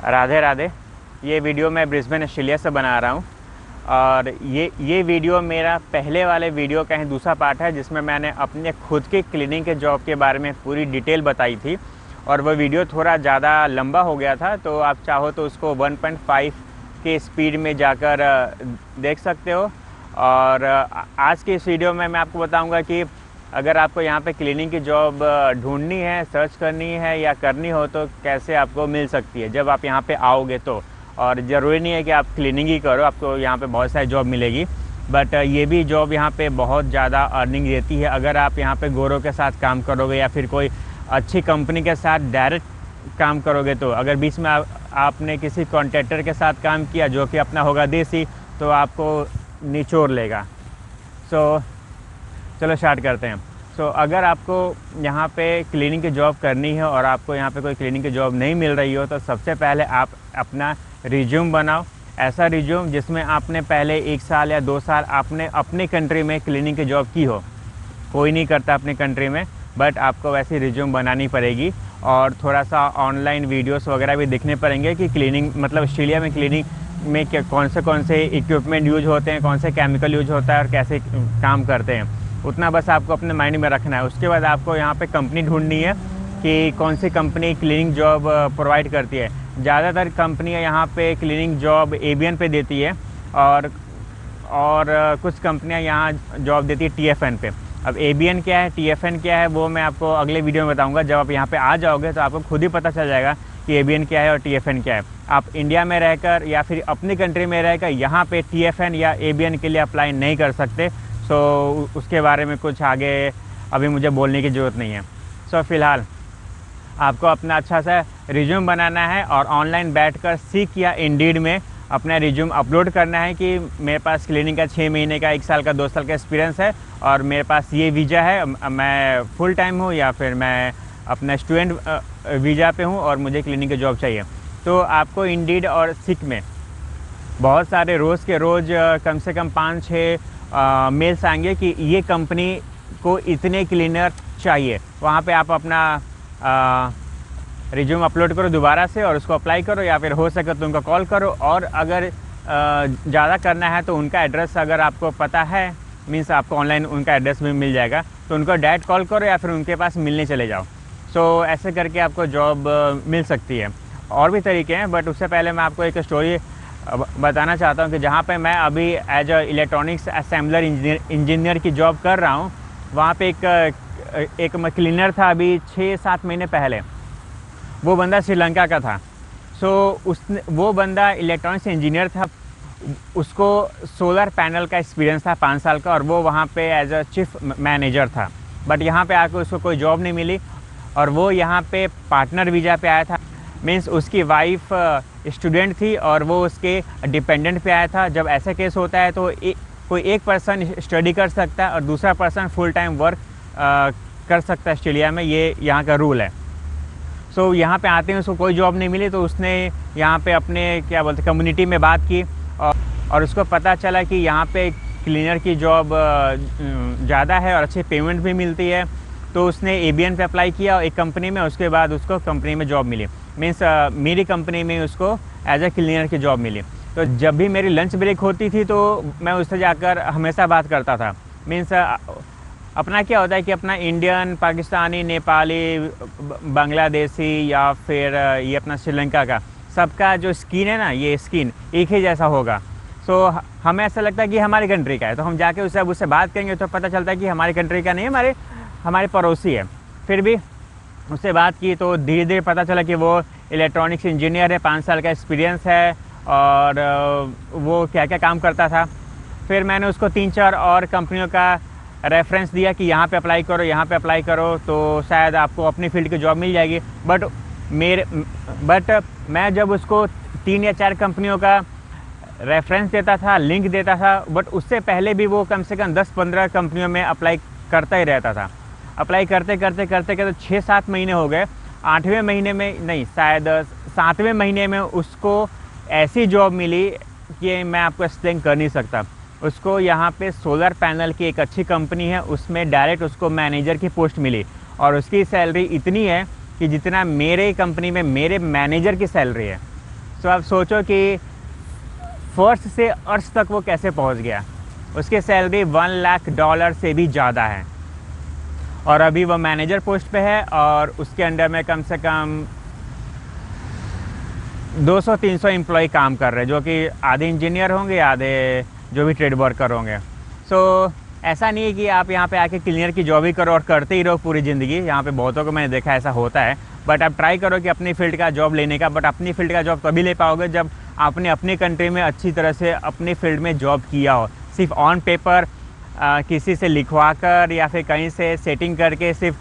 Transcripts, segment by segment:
राधे राधे। ये वीडियो मैं Brisbane Australia से बना रहा हूँ और ये वीडियो मेरा पहले वाले वीडियो का ही दूसरा पार्ट है, जिसमें मैंने अपने खुद के क्लीनिंग के जॉब के बारे में पूरी डिटेल बताई थी। और वह वीडियो थोड़ा ज़्यादा लंबा हो गया था, तो आप चाहो तो उसको 1.5 के स्पीड में जाकर देख सकते हो। और आज के इस वीडियो में मैं आपको बताऊंगा कि अगर आपको यहाँ पे क्लीनिंग की जॉब ढूंढनी है, सर्च करनी है या करनी हो तो कैसे आपको मिल सकती है जब आप यहाँ पे आओगे तो। और ज़रूरी नहीं है कि आप क्लीनिंग ही करो, आपको यहाँ पे बहुत सारी जॉब मिलेगी। बट ये भी जॉब यहाँ पे बहुत ज़्यादा अर्निंग देती है अगर आप यहाँ पे गोरों के साथ काम करोगे या फिर कोई अच्छी कंपनी के साथ डायरेक्ट काम करोगे। तो अगर बीच में आपने किसी कॉन्ट्रैक्टर के साथ काम किया जो कि अपना होगा देसी, तो आपको निचोड़ लेगा। चलो स्टार्ट करते हैं। अगर आपको यहाँ पे क्लीनिंग की जॉब करनी है और आपको यहाँ पे कोई क्लीनिंग की जॉब नहीं मिल रही हो, तो सबसे पहले आप अपना रिज्यूम बनाओ। ऐसा रिज्यूम जिसमें आपने पहले 1 साल या 2 साल आपने अपनी कंट्री में क्लीनिंग की जॉब की हो। कोई नहीं करता अपनी कंट्री में, बट आपको वैसी रिज्यूम बनानी पड़ेगी। और थोड़ा सा ऑनलाइन वीडियोस वगैरह भी देखने पड़ेंगे कि क्लीनिंग मतलब ऑस्ट्रेलिया में क्लीनिंग में कौन से इक्विपमेंट यूज होते हैं, कौन से केमिकल यूज होता है और कैसे काम करते हैं। उतना बस आपको अपने माइंड में रखना है। उसके बाद आपको यहाँ पे कंपनी ढूंढनी है कि कौन सी कंपनी क्लीनिंग जॉब प्रोवाइड करती है। ज़्यादातर कंपनियाँ यहाँ पे क्लीनिंग जॉब एबीएन पे देती है और कुछ कंपनियाँ यहाँ जॉब देती है टीएफएन पे। अब एबीएन क्या है, टीएफएन क्या है, वो मैं आपको अगले वीडियो में बताऊँगा। जब आप यहाँ पर आ जाओगे तो आपको खुद ही पता चल जाएगा कि एबीएन क्या है और टीएफएन क्या है। आप इंडिया में रहकर या फिर अपनी कंट्री में रहकर यहाँ पे टीएफएन या एबीएन के लिए अप्लाई नहीं कर सकते। उसके बारे में कुछ आगे अभी मुझे बोलने की ज़रूरत नहीं है। फ़िलहाल आपको अपना अच्छा सा रिज्यूम बनाना है और ऑनलाइन बैठकर सीक या इंडीड में अपना रिज्यूम अपलोड करना है कि मेरे पास क्लीनिंग का 6 महीने का, 1 साल का, 2 साल का एक्सपीरियंस है और मेरे पास ये वीज़ा है, मैं फुल टाइम हूँ या फिर मैं अपना स्टूडेंट वीज़ा पे हूँ और मुझे क्लीनिंग की जॉब चाहिए। तो आपको इंडीड और सीक में बहुत सारे रोज़ के रोज़ कम से कम 5-6 मेल्स आएंगे कि ये कंपनी को इतने क्लीनर चाहिए। वहाँ पे आप अपना रिज्यूम अपलोड करो दोबारा से और उसको अप्लाई करो, या फिर हो सके तो उनका कॉल करो। और अगर ज़्यादा करना है तो उनका एड्रेस अगर आपको पता है, मीन्स आपको ऑनलाइन उनका एड्रेस भी मिल जाएगा, तो उनको डायरेक्ट कॉल करो या फिर उनके पास मिलने चले जाओ। ऐसे करके आपको जॉब मिल सकती है। और भी तरीके हैं, बट उससे पहले मैं आपको एक स्टोरी बताना चाहता हूँ कि जहाँ पे मैं अभी as a electronics assembler engineer की जॉब कर रहा हूँ, वहाँ पे एक क्लीनर था अभी 6-7 महीने पहले। वो बंदा श्रीलंका का था। वो बंदा इलेक्ट्रॉनिक्स इंजीनियर था, उसको सोलर पैनल का एक्सपीरियंस था 5 साल का, और वो वहाँ पे एज अ चीफ मैनेजर था। बट यहाँ पे आकर उसको कोई जॉब नहीं मिली और वो यहाँ पे पार्टनर वीज़ा पे आया था। मीन्स उसकी वाइफ स्टूडेंट थी और वो उसके डिपेंडेंट पे आया था। जब ऐसा केस होता है तो कोई एक पर्सन स्टडी कर सकता है और दूसरा पर्सन फुल टाइम वर्क कर सकता है ऑस्ट्रेलिया में, ये यहाँ का रूल है। यहाँ पे आते हैं, उसको कोई जॉब नहीं मिली तो उसने यहाँ पे अपने कम्युनिटी में बात की और उसको पता चला कि यहाँ पे क्लीनर की जॉब ज़्यादा है और अच्छी पेमेंट भी मिलती है। तो उसने एबीएन पे अप्लाई किया एक कंपनी में, उसके बाद उसको कंपनी में जॉब मिली। मीन्स मेरी कंपनी में उसको एज ए क्लीनर की जॉब मिली। तो जब भी मेरी लंच ब्रेक होती थी तो मैं उससे जाकर हमेशा बात करता था। मीन्स अपना क्या होता है कि अपना इंडियन, पाकिस्तानी, नेपाली, बांग्लादेशी या फिर ये अपना श्रीलंका का, सबका जो स्किन है ना, ये स्किन एक ही जैसा होगा। हमें ऐसा लगता है कि हमारी कंट्री का है, तो हम जाके उससे बात करेंगे तो पता चलता है कि हमारी कंट्री का नहीं, हमारे पड़ोसी है। फिर भी उससे बात की तो धीरे धीरे पता चला कि वो इलेक्ट्रॉनिक्स इंजीनियर है, 5 साल का एक्सपीरियंस है और वो क्या क्या काम करता था। फिर मैंने उसको 3-4 और कंपनियों का रेफरेंस दिया कि यहाँ पे अप्लाई करो, यहाँ पे अप्लाई करो, तो शायद आपको अपनी फील्ड की जॉब मिल जाएगी। बट मैं जब उसको 3 या 4 कंपनियों का रेफरेंस देता था, लिंक देता था, बट उससे पहले भी वो कम से कम 10-15 कंपनियों में अप्लाई करता ही रहता था। अप्लाई करते 6-7 महीने हो गए। 8वें महीने में नहीं, शायद 7वें महीने में उसको ऐसी जॉब मिली कि मैं आपको एक्सप्लेन कर नहीं सकता। उसको यहाँ पे सोलर पैनल की एक अच्छी कंपनी है, उसमें डायरेक्ट उसको मैनेजर की पोस्ट मिली और उसकी सैलरी इतनी है कि जितना मेरे कंपनी में मेरे मैनेजर की सैलरी है। तो आप सोचो कि फर्स्ट से अर्श तक वो कैसे पहुंच गया। उसकी सैलरी $1 लाख से भी ज़्यादा है और अभी वो मैनेजर पोस्ट पे है और उसके अंडर में कम से कम 200-300 एम्प्लॉय काम कर रहे हैं, जो कि आधे इंजीनियर होंगे, आधे जो भी ट्रेड वर्कर होंगे। सो ऐसा नहीं है कि आप यहाँ पे आके क्लीनर की जॉब ही करो और करते ही रहो पूरी ज़िंदगी। यहाँ पे बहुतों को मैंने देखा ऐसा होता है। बट आप ट्राई करो कि अपनी फील्ड का जॉब लेने का। बट अपनी फील्ड का जॉब तभी ले पाओगे जब आपने अपनी कंट्री में अच्छी तरह से अपनी फील्ड में जॉब किया हो। सिर्फ ऑन पेपर किसी से लिखवा कर या फिर कहीं से सेटिंग करके सिर्फ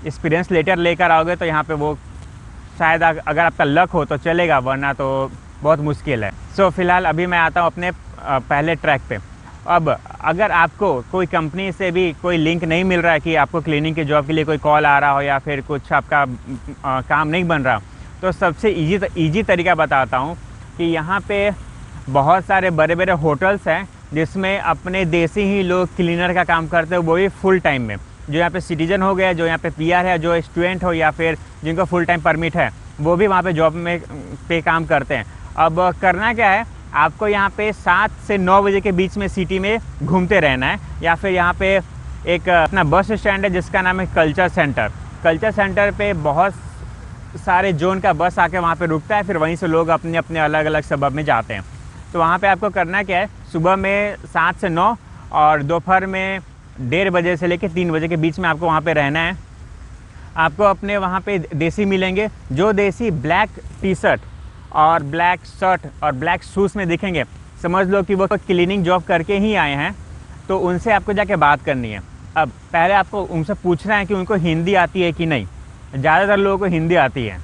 एक्सपीरियंस लेटर लेकर आओगे तो यहाँ पे वो शायद अगर आपका लक हो तो चलेगा, वरना तो बहुत मुश्किल है। सो फिलहाल अभी मैं आता हूँ अपने पहले ट्रैक पे। अब अगर आपको कोई कंपनी से भी कोई लिंक नहीं मिल रहा है कि आपको क्लीनिंग की जॉब के लिए कोई कॉल आ रहा हो या फिर कुछ आपका काम नहीं बन रहा, तो सबसे ईजी तरीका बताता हूँ कि यहाँ पे बहुत सारे बड़े बड़े होटल्स हैं जिसमें अपने देसी ही लोग क्लीनर का काम करते हैं, वो भी फुल टाइम में। जो यहाँ पे सिटीजन हो गया, जो यहाँ पे पीआर है, जो स्टूडेंट हो या फिर जिनको फुल टाइम परमिट है, वो भी वहाँ पे जॉब में पे काम करते हैं। अब करना क्या है, आपको यहाँ पे 7 से 9 बजे के बीच में सिटी में घूमते रहना है। या फिर यहाँ पे एक अपना बस स्टैंड है जिसका नाम है कल्चर सेंटर। कल्चर सेंटर पे बहुत सारे जोन का बस आके वहाँ पे रुकता है, फिर वहीं से लोग अपने अपने अलग अलग सबब में जाते हैं। तो वहाँ पे आपको करना क्या है, सुबह में 7 से 9 और दोपहर में 1:30 बजे से लेकर 3 बजे के बीच में आपको वहाँ पे रहना है। आपको अपने वहाँ पे देसी मिलेंगे, जो देसी ब्लैक टी शर्ट और ब्लैक शर्ट और ब्लैक शूज़ में दिखेंगे, समझ लो कि वो क्लीनिंग जॉब करके ही आए हैं। तो उनसे आपको जाके बात करनी है। अब पहले आपको उनसे पूछना है कि उनको हिंदी आती है कि नहीं। ज़्यादातर लोगों को हिंदी आती है,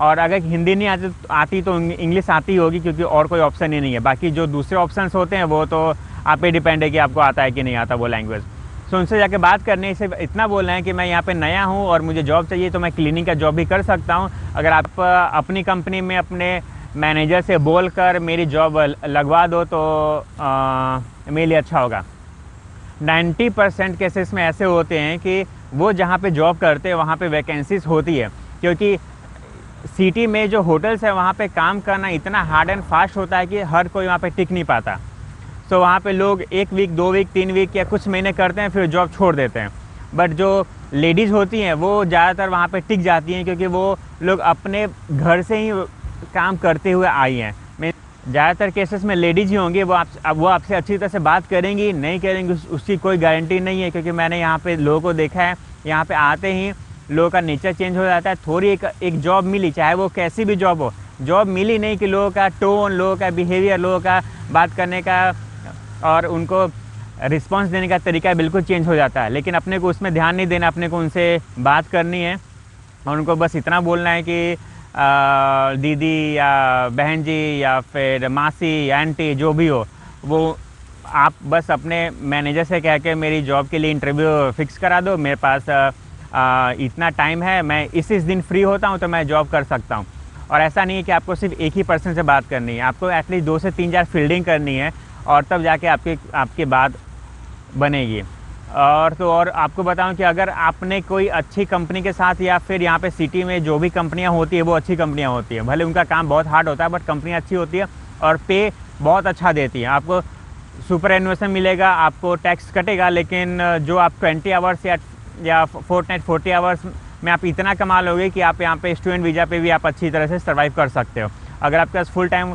और अगर हिंदी नहीं आती तो इंग्लिश आती होगी, क्योंकि और कोई ऑप्शन ही नहीं है। बाकी जो दूसरे ऑप्शंस होते हैं वो तो आप पे डिपेंड है कि आपको आता है कि नहीं आता वो लैंग्वेज। तो उनसे जाके बात करने से इतना बोलना है कि मैं यहाँ पे नया हूँ और मुझे जॉब चाहिए, तो मैं क्लीनिंग का जॉब भी कर सकता हूँ। अगर आप अपनी कंपनी में अपने मैनेजर से बोलकर मेरी जॉब लगवा दो तो मेरे लिए अच्छा होगा। 90% केसेस में ऐसे होते हैं कि वो जहाँ पे जॉब करते हैं वहाँ पे वैकेंसीज होती है, क्योंकि सिटी में जो होटल्स है वहाँ पे काम करना इतना हार्ड एंड फास्ट होता है कि हर कोई वहाँ पे टिक नहीं पाता। तो वहाँ पे लोग 1 वीक 2 वीक 3 वीक या कुछ महीने करते हैं, फिर जॉब छोड़ देते हैं। बट जो लेडीज़ होती हैं वो ज़्यादातर वहाँ पे टिक जाती हैं, क्योंकि वो लोग अपने घर से ही काम करते हुए आई हैं। मैं ज़्यादातर केसेस में लेडीज़ ही होंगी, वो आपसे अच्छी तरह से बात करेंगी, नहीं करेंगी उसकी कोई गारंटी नहीं है। क्योंकि मैंने यहाँ पे लोगों को देखा है, यहाँ पे आते ही लोगों का नेचर चेंज हो जाता है। थोड़ी एक जॉब मिली, चाहे वो कैसी भी जॉब हो, जॉब मिली नहीं कि लोगों का टोन, लोगों का बिहेवियर, लोगों का बात करने का और उनको रिस्पांस देने का तरीका बिल्कुल चेंज हो जाता है। लेकिन अपने को उसमें ध्यान नहीं देना, अपने को उनसे बात करनी है और उनको बस इतना बोलना है कि दीदी या बहन जी या फिर मासी या आंटी जो भी हो, वो आप बस अपने मैनेजर से कह के मेरी जॉब के लिए इंटरव्यू फिक्स करा दो, मेरे पास इतना टाइम है, मैं इस दिन फ्री होता हूँ तो मैं जॉब कर सकता हूँ। और ऐसा नहीं है कि आपको सिर्फ एक ही पर्सन से बात करनी है, आपको एटलीस्ट 2 से 3-4 फील्डिंग करनी है और तब जाके आपकी बात बनेगी। और आपको बताऊं कि अगर आपने कोई अच्छी कंपनी के साथ या फिर यहाँ पे सिटी में जो भी कंपनियाँ होती है वो अच्छी कंपनियाँ होती है, भले उनका काम बहुत हार्ड होता है बट कंपनी अच्छी होती है और पे बहुत अच्छा देती है। आपको सुपर एनुएशन मिलेगा, आपको टैक्स कटेगा, लेकिन जो आप 20 आवर्स या फोर्टनाइट 40 आवर्स में आप इतना कमा लोगे कि आप यहाँ पे स्टूडेंट वीज़ा पे भी आप अच्छी तरह से सर्वाइव कर सकते हो। अगर आपके पास फुल टाइम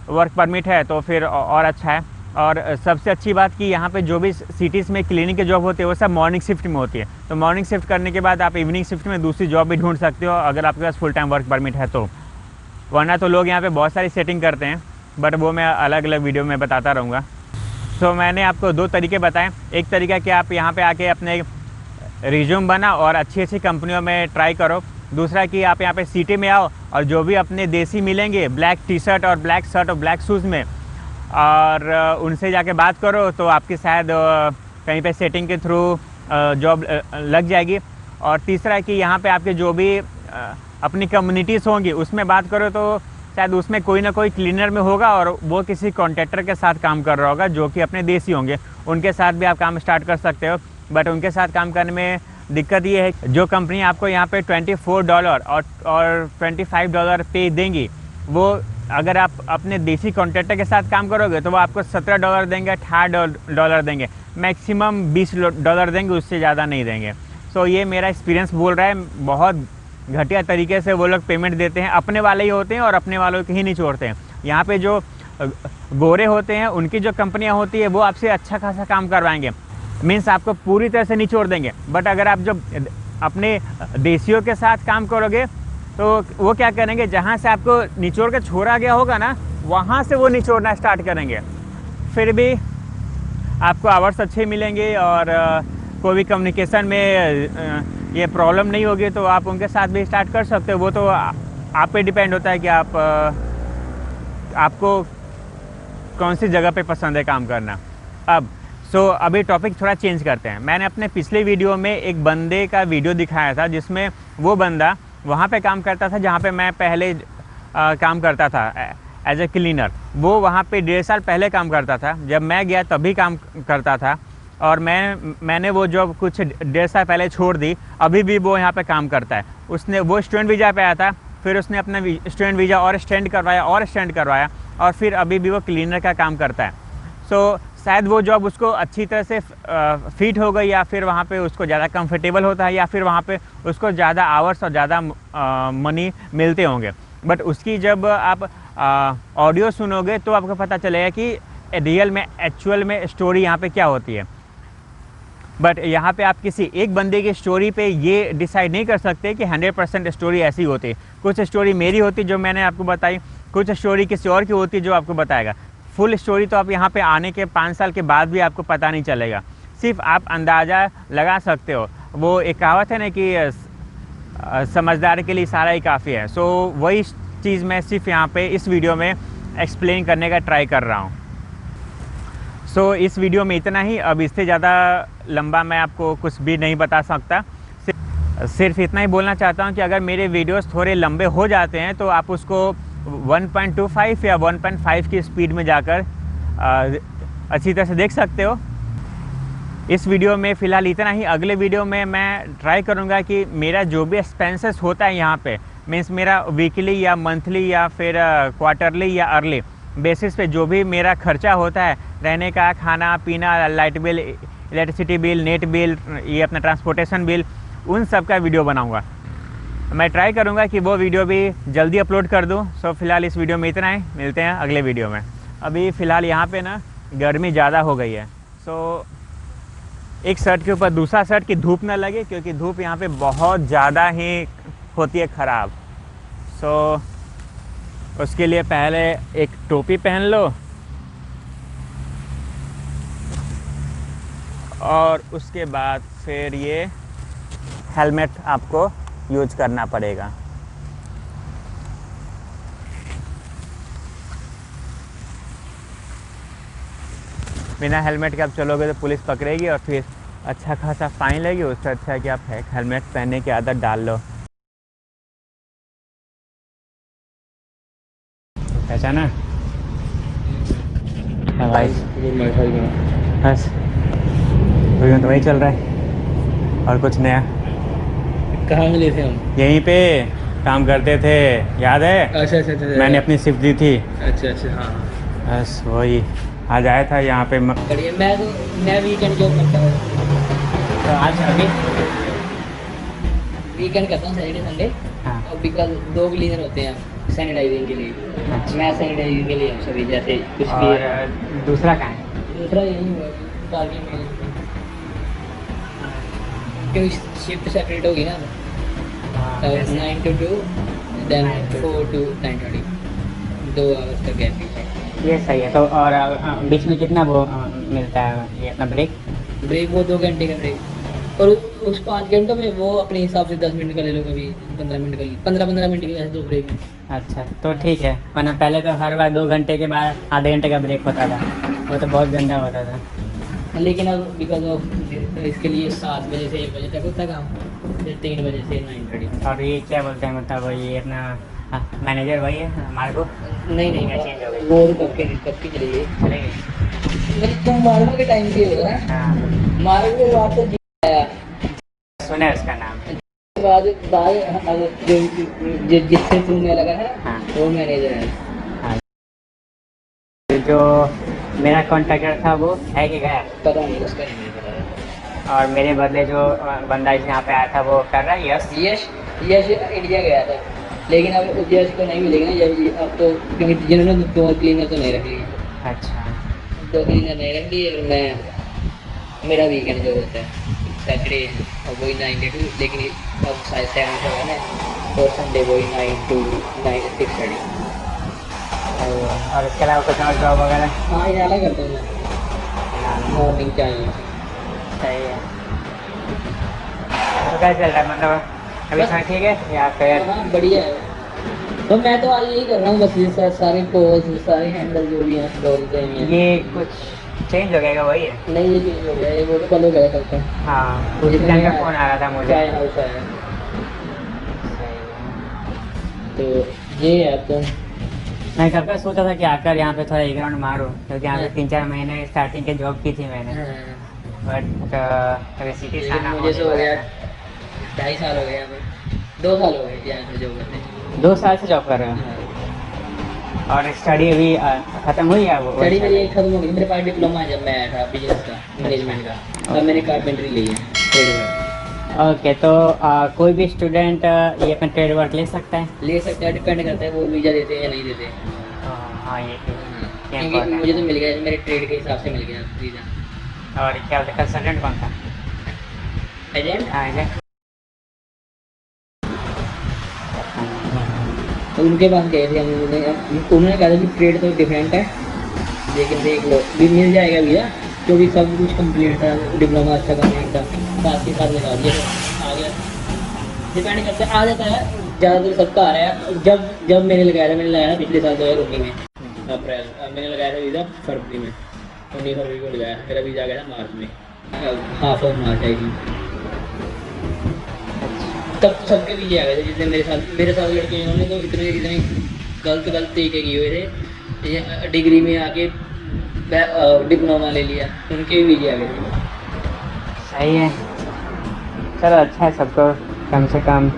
वर्क परमिट है तो फिर और अच्छा है। और सबसे अच्छी बात कि यहाँ पे जो भी सिटीज़ में क्लिनिक की जॉब होती है वो सब मॉर्निंग शिफ्ट में होती है। तो मॉर्निंग शिफ्ट करने के बाद आप इवनिंग शिफ्ट में दूसरी जॉब भी ढूंढ सकते हो अगर आपके पास फुल टाइम वर्क परमिट है तो। वरना तो लोग यहाँ पे बहुत सारी सेटिंग करते हैं, बट वो मैं अलग अलग वीडियो में बताता रहूँगा। तो मैंने आपको 2 तरीके बताएं। एक तरीका कि आप यहाँ पे आके अपने रिज्यूम बना और अच्छी अच्छी कंपनियों में ट्राई करो। दूसरा कि आप यहाँ पे सिटी में आओ और जो भी अपने देसी मिलेंगे ब्लैक टी शर्ट और ब्लैक शर्ट और ब्लैक शूज़ में, और उनसे जाके बात करो तो आपकी शायद कहीं पे सेटिंग के थ्रू जॉब लग जाएगी। और तीसरा कि यहाँ पे आपके जो भी अपनी कम्युनिटीज़ होंगी उसमें बात करो तो शायद उसमें कोई ना कोई क्लीनर में होगा और वो किसी कॉन्ट्रैक्टर के साथ काम कर रहा होगा जो कि अपने देसी होंगे, उनके साथ भी आप काम स्टार्ट कर सकते हो। बट उनके साथ काम करने में दिक्कत ये है, जो कंपनी आपको यहाँ पे $24 और $25 पे देंगी वो अगर आप अपने देसी कॉन्ट्रैक्टर के साथ काम करोगे तो वो आपको $17 देंगे, $18 देंगे, मैक्सिमम $20 देंगे, उससे ज़्यादा नहीं देंगे। सो ये मेरा एक्सपीरियंस बोल रहा है, बहुत घटिया तरीके से वो लोग पेमेंट देते हैं, अपने वाले ही होते हैं और अपने वालों के ही नहीं छोड़ते हैं। यहाँ पे जो गोरे होते हैं उनकी जो कंपनियाँ होती है वो आपसे अच्छा खासा काम करवाएंगे, मीन्स आपको पूरी तरह से निचोड़ देंगे। बट अगर आप जब अपने देसियों के साथ काम करोगे तो वो क्या करेंगे, जहाँ से आपको निचोड़ के छोड़ा गया होगा ना, वहाँ से वो निचोड़ना स्टार्ट करेंगे। फिर भी आपको आवर्स अच्छे मिलेंगे और कोई भी कम्युनिकेशन में ये प्रॉब्लम नहीं होगी, तो आप उनके साथ भी स्टार्ट कर सकते हो। वो तो आप पे डिपेंड होता है कि आपको कौन सी जगह पे पसंद है काम करना। अब अभी टॉपिक थोड़ा चेंज करते हैं। मैंने अपने पिछले वीडियो में एक बंदे का वीडियो दिखाया था जिसमें वो बंदा वहाँ पे काम करता था जहाँ पे मैं पहले काम करता था एज ए क्लीनर। वो वहाँ पे 1.5 साल पहले काम करता था, जब मैं गया तभी काम करता था, और मैंने वो जॉब कुछ 1.5 साल पहले छोड़ दी। अभी भी वो यहाँ पे काम करता है। वो स्टूडेंट वीज़ा पे आया था, फिर उसने अपना स्टूडेंट वीज़ा और एक्सटेंड करवाया और फिर अभी भी वो क्लीनर का काम करता है। सो शायद वो जॉब उसको अच्छी तरह से फिट हो गई, या फिर वहाँ पे उसको ज़्यादा कंफर्टेबल होता है, या फिर वहाँ पे उसको ज़्यादा आवर्स और ज़्यादा मनी मिलते होंगे। बट उसकी जब आप ऑडियो सुनोगे तो आपको पता चलेगा कि रियल में, एक्चुअल में स्टोरी यहाँ पे क्या होती है। बट यहाँ पे आप किसी एक बंदे की स्टोरी पे ये डिसाइड नहीं कर सकते कि 100% स्टोरी ऐसी होती है। कुछ स्टोरी मेरी होती जो मैंने आपको बताई, कुछ स्टोरी किसी और की होती जो आपको बताएगा। फुल स्टोरी तो आप यहाँ पे आने के 5 साल के बाद भी आपको पता नहीं चलेगा, सिर्फ आप अंदाज़ा लगा सकते हो। वो एक कहावत है ना कि समझदार के लिए इशारा ही काफ़ी है। सो वही चीज़ मैं सिर्फ यहाँ पे इस वीडियो में एक्सप्लेन करने का ट्राई कर रहा हूँ। सो इस वीडियो में इतना ही। अब इससे ज़्यादा लंबा मैं आपको कुछ भी नहीं बता सकता। सिर्फ इतना ही बोलना चाहता हूँ कि अगर मेरे वीडियोस थोड़े लंबे हो जाते हैं तो आप उसको 1.25 या 1.5 की स्पीड में जाकर अच्छी तरह से देख सकते हो। इस वीडियो में फ़िलहाल इतना ही। अगले वीडियो में मैं ट्राई करूँगा कि मेरा जो भी एक्सपेंसेस होता है यहाँ पे, मीन्स मेरा वीकली या मंथली या फिर क्वार्टरली या अर्ली बेसिस पे जो भी मेरा खर्चा होता है, रहने का, खाना पीना, light bill, electricity bill, net bill, ये अपना ट्रांसपोर्टेशन बिल, उन सब का वीडियो बनाऊँगा। मैं ट्राई करूँगा कि वो वीडियो भी जल्दी अपलोड कर दूँ। सो फिलहाल इस वीडियो में इतना ही। मिलते हैं अगले वीडियो में। अभी फ़िलहाल यहाँ पे ना गर्मी ज़्यादा हो गई है, सो एक शर्ट के ऊपर दूसरा शर्ट की धूप ना लगे, क्योंकि धूप यहाँ पे बहुत ज़्यादा ही होती है ख़राब। सो उसके लिए पहले एक टोपी पहन लो और उसके बाद फिर ये हेलमेट आपको यूज करना पड़ेगा। बिना हेलमेट के आप चलोगे तो पुलिस पकड़ेगी और फिर अच्छा खासा फाइन लगेगी। उससे अच्छा है कि आप हेलमेट पहनने की आदत डाल लो। ऐसा ना भाई, बस तो वही चल रहा है और कुछ नया। कहाँ मिले थे हम? यहीं पे काम करते थे, याद है? अच्छा। मैंने अपनी शिफ्ट दी थी। अच्छा हाँ। बस वही आज आया था यहाँ पे। बढ़िया। मैं वीकेंड जॉब करता हूँ, तो आज अभी वीकेंड करता हूँ, सैटरडे संडे। हाँ। और बिकॉज 2 क्लीनर होते हैं सैनिटाइजिंग के लिए। अच्छा। मैं सैनिटाइजिंग के लिए हूँ सभी, जैसे कुछ भी। दूसरा कहाँ है? दूसरा यही हुआ पार्किंग में, क्योंकि शिफ्ट सेपरेट होगी ना। 9 to 2 देन 4 to 9:30, 2 आवर्स का गैप है। ये सही है। तो और बीच में कितना वो मिलता है ये अपना ब्रेक? वो 2 घंटे का ब्रेक, और उस 5 घंटों में वो अपने हिसाब से 10 मिनट का ले लो, कभी 15 मिनट का, 15 मिनट के वैसे 2 ब्रेक। अच्छा, तो ठीक है। वरना पहले तो हर बार 2 घंटे के बाद आधे घंटे का ब्रेक होता था, वो तो बहुत गंदा होता था। लेकिन अब बिकॉज ऑफ इसके लिए 7 बजे से 1 बजे तक होता काम, फिर 3 बजे से 9:30। और ये क्या बोलते हैं, मतलब ये अपना मैनेजर वही है मार्गो? नहीं, वो कब की चली गई। मतलब तुम मार्गो के टाइम पे होगा ना। मार्गो के बाद तो सुना है उसका नाम। बाद सारे जिससे तुम्हें लगा है हाँ। वो मैनेजर है। हाँ, जो मेरा कॉन्ट्रैक्टर था वो है कि गया, पता नहीं उसका नहीं मुझे पता है। और मेरे बदले जो बंदा यहाँ पे आया था वो कर रहा है यस। यश यश इंडिया गया था, लेकिन अब यश को नहीं मिलेगा ना जब अब तो, क्योंकि जिन्होंने 2 क्लीनर तो नहीं रख लिए, अच्छा 2 क्लीनर नहीं रख लिए। और मैं मेरा वीकेंड जो होता है सैटरडे और वही 9 to 2, लेकिन अब 7 से है ना, और संडे वही 9 to 6:30। और इसके अलावा कुछ और जॉब वगैरह? हाँ ये अलग करता हूँ मैं, मॉर्निंग चाहिए। सही है। तो क्या चल रहा है, मतलब अभी बस- सब ठीक है या फिर? हाँ बढ़िया है। तो मैं तो आज यही कर रहा हूँ बस, ये सारे पोज सारे हैंडल जो भी हैं बोलते हैं ये कुछ चेंज हो गया वही है? नहीं, ये चेंज हो गया, ये वो तो कल हो गया कल का। हाँ, कुछ जितने टाइम का आया- फ़ोन आ रहा था मुझे। चाय हाउस है, तो ये है। अब तो मैं कब का सोचा था कि आकर यहाँ पे थोड़ा एक राउंड मारूं, क्योंकि यहाँ पे 3-4 महीने स्टार्टिंग के जॉब की थी मैंने, बट अभी सिटी से आना मुझे तो हो गया होने 2.5 साल हो गए यहाँ पर, 2 साल हो गए यहाँ पे जॉब करते हैं। वाला है। 2 साल से जॉब कर रहे हो और स्टडी अभी खत्म हुई है वो? स्टडी मेरी खत्म हो गई, मेरे पास डिप्लोमा है जब मैं आया था बिजनेस का, मैनेजमेंट का। अब मैंने कारपेंटरी ली है, ट्रेड वर्क। ओके, तो कोई भी स्टूडेंट ये अपना ट्रेड वर्क ले सकता है? ले सकता है, डिपेंड करता है वो वीज़ा देते हैं या नहीं देते हैं। हाँ, ये क्योंकि मुझे तो मिल गया, मेरे ट्रेड के हिसाब से मिल गया वीज़ा। और क्या बोलते कंसल्टेंट कौन था? एजेंट, हाँ एजेंट। तो उनके पास गए थे हम, उन्होंने कहा था कि ट्रेड तो डिफरेंट है, लेकिन देख लो भी मिल जाएगा भैया, क्योंकि सब कुछ कंप्लीट था, डिप्लोमा अच्छा कंप्लीट था, साथ ही साथ लगा दिया आ गया। डिपेंड करता है, आ जाता है, ज़्यादातर सबका आ रहा है। जब मैंने लगाया था, मैंने लगाया था पिछले साल 2019 में अप्रैल, मैंने लगाया था वीज़ा फरवरी में, 19 फरवरी को लगाया, मेरा वीज़ा आ गया था मार्च में, हाफ ऑफ मार्च आई थी। तब सबके वीज़े आ गए थे जितने मेरे साथ लड़के, इन्होंने तो इतने गलत तरीके किए हुए थे, ये डिग्री में आके डिप्लोमा ले लिया, उनके भी वीज़े आ गए थे। सही है, चलो अच्छा है, सबको कम से कम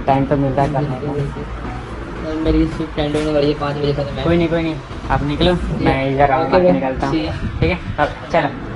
टाइम तो मिलता है करने का। और मेरी फ्रेंड होने वाली है 5 बजे खत्म है। कोई नहीं, आप निकलो, मैं इधर आऊँगा, Okay, निकलता हूँ। see you. ठीक है, अब चलो।